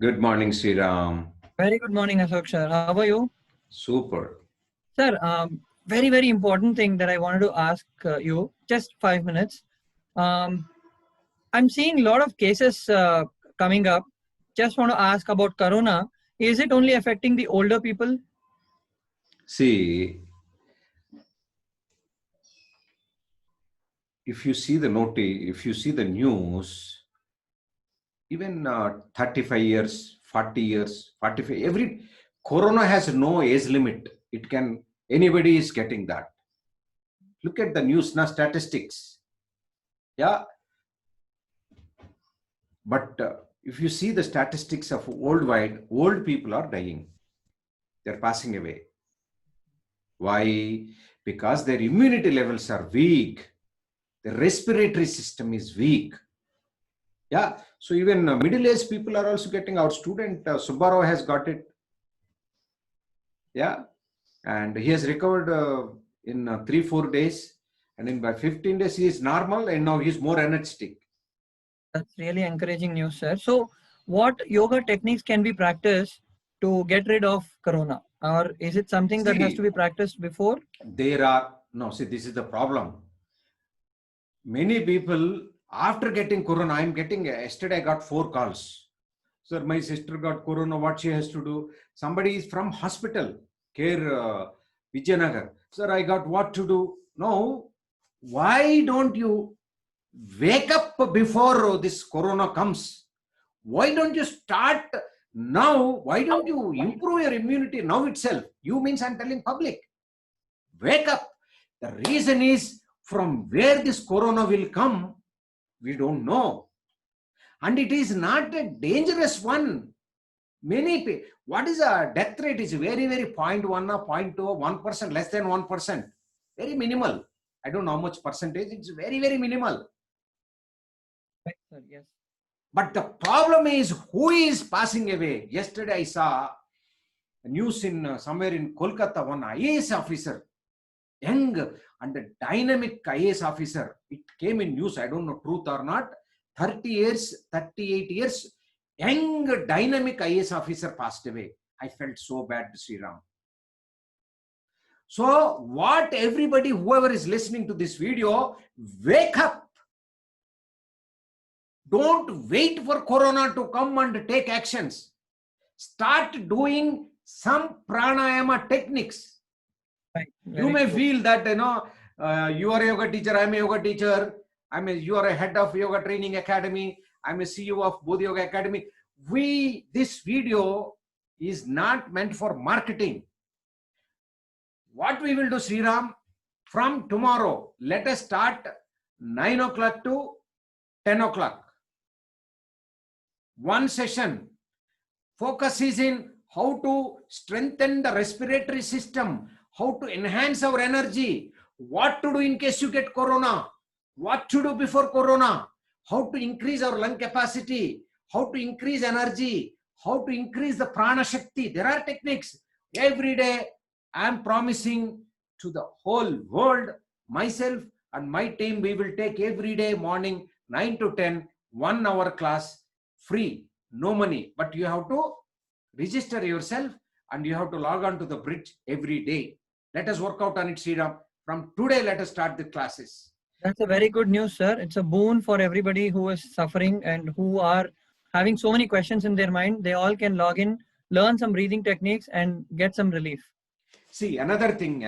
Good morning, Sriram. Very good morning, Ashok sir. How are you? Super. Sir, very important thing that I wanted to ask you, just 5 minutes. Um, I'm seeing a lot of cases coming up. Just want to ask about Corona. Is it only affecting the older people? See, if you see the news, even 35 years, 40 years, 45, every Corona has no age limit. It can, anybody is getting that. Look at the news now, statistics. Yeah, but if you see the statistics of worldwide, old people are dying. They're passing away. Why? Because their immunity levels are weak. The respiratory system is weak. Yeah, so even middle-aged people are also getting. Our student Subbarao has got it. Yeah, and he has recovered in 3-4 days, and in by 15 days he is normal, and now he is more energetic. That's really encouraging news, sir. So, what yoga techniques can be practiced to get rid of Corona? Or is it something that has to See, be practiced before? there are no. See, this is the problem. Many people after getting Corona, I'm getting yesterday I got 4 calls. Sir, my sister got Corona. What she has to do? Somebody is from hospital care, Vijayanagar. Sir, I got what to do? No. Why don't you wake up before this Corona comes? Why don't you start now? Why don't you improve your immunity now itself? You means I'm telling public. Wake up. The reason is from where this Corona will come, we don't know. And it is not a dangerous one. What is a death rate is very 0.1 or 0.2 1%, less than 1%, very minimal. I don't know how much percentage, it's very minimal. Right, sir. Yes. But the problem is who is passing away. Yesterday I saw a news in somewhere in Kolkata, one IAS officer, young and a dynamic IAS officer. It came in news, I don't know truth or not. 30 years, 38 years, young dynamic IAS officer passed away. I felt so bad, Sriram. So what everybody, whoever is listening to this video, wake up. Don't wait for Corona to come and take actions. Start doing some pranayama techniques. Right. You Very may true. feel that, you are a yoga teacher, I'm a yoga teacher, you are a head of yoga training academy, I'm a CEO of Bodhi Yoga Academy. This video is not meant for marketing. What we will do, Sriram, from tomorrow, let us start 9 o'clock to 10 o'clock. One session. Focus is in how to strengthen the respiratory system, how to enhance our energy, what to do in case you get Corona, what to do before Corona, how to increase our lung capacity, how to increase energy, how to increase the prana shakti. There are techniques. Every day I am promising to the whole world, myself and my team, we will take every day morning 9 to 10, 1 hour class, free, no money, but you have to register yourself and you have to log on to the bridge every day. Let us work out on it, Sriram. From today, let us start the classes. That's a very good news, sir. It's a boon for everybody who is suffering and who are having so many questions in their mind. They all can log in, learn some breathing techniques, and get some relief. See, another thing,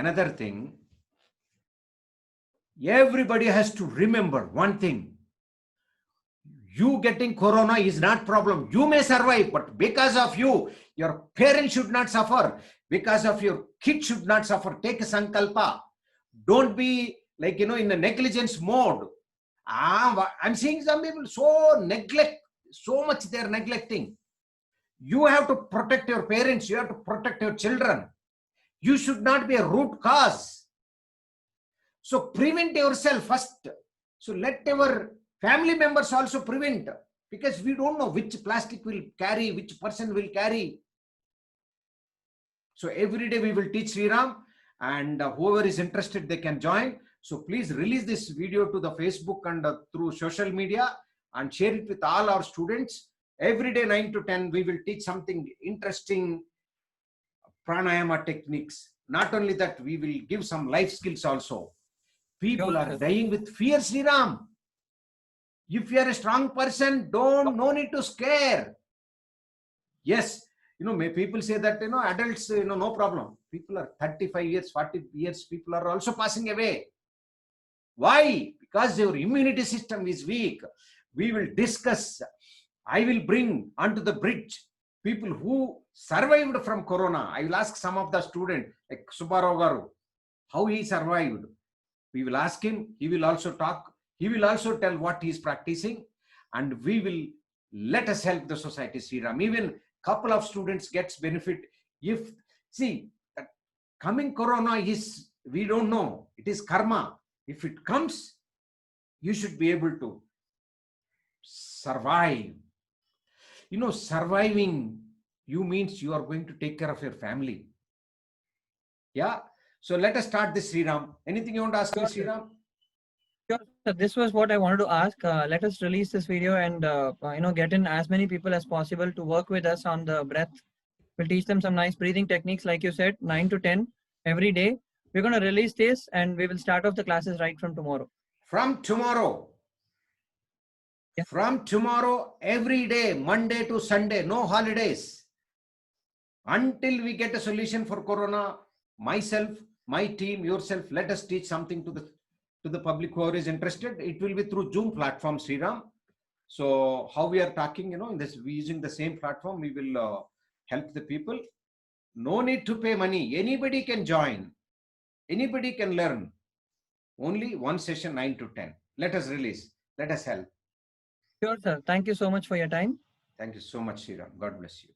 everybody has to remember one thing. You getting Corona is not problem. You may survive, but because of you, your parents should not suffer. Because of your kid should not suffer. Take a sankalpa. Don't be like, in a negligence mode. I'm seeing some people so much they're neglecting. You have to protect your parents. You have to protect your children. You should not be a root cause. So prevent yourself first. So let our family members also prevent, because we don't know which plastic will carry, which person will carry. So every day we will teach Sriram, and whoever is interested, they can join. So please release this video to the Facebook and through social media and share it with all our students. Every day 9 to 10, we will teach something interesting pranayama techniques. Not only that, we will give some life skills also. People Sure, are sir. dying with fear, Sriram. If you are a strong person, no need to scare. Yes, people say that, adults, no problem. People are 35 years, 40 years, people are also passing away. Why? Because your immunity system is weak. We will discuss. I will bring onto the bridge people who survived from corona. I will ask some of the students, like Subbarao Garu, how he survived. We will ask him. He will also talk. He will also tell what he is practicing, and we will let us help the society, Sriram. Even couple of students gets benefit. If see that coming corona is, we don't know. It is karma. If it comes, you should be able to survive. Surviving, you means you are going to take care of your family. Yeah. So let us start this, Sriram. Anything you want to ask me, Sure, sir. Sriram? Sure, sir. This was what I wanted to ask. Let us release this video and get in as many people as possible to work with us on the breath. We'll teach them some nice breathing techniques, like you said, 9 to 10 every day. We're going to release this and we will start off the classes right from tomorrow. From tomorrow. Yeah. From tomorrow, every day, Monday to Sunday, no holidays. Until we get a solution for corona, myself, my team, yourself, let us teach something to the public whoever is interested. It will be through Zoom platform, Sriram. So how we are talking, in this, we using the same platform, we will help the people. No need to pay money. Anybody can join. Anybody can learn. Only one session, 9 to 10. Let us release. Let us help. Sure, sir. Thank you so much for your time. Thank you so much, Sriram. God bless you.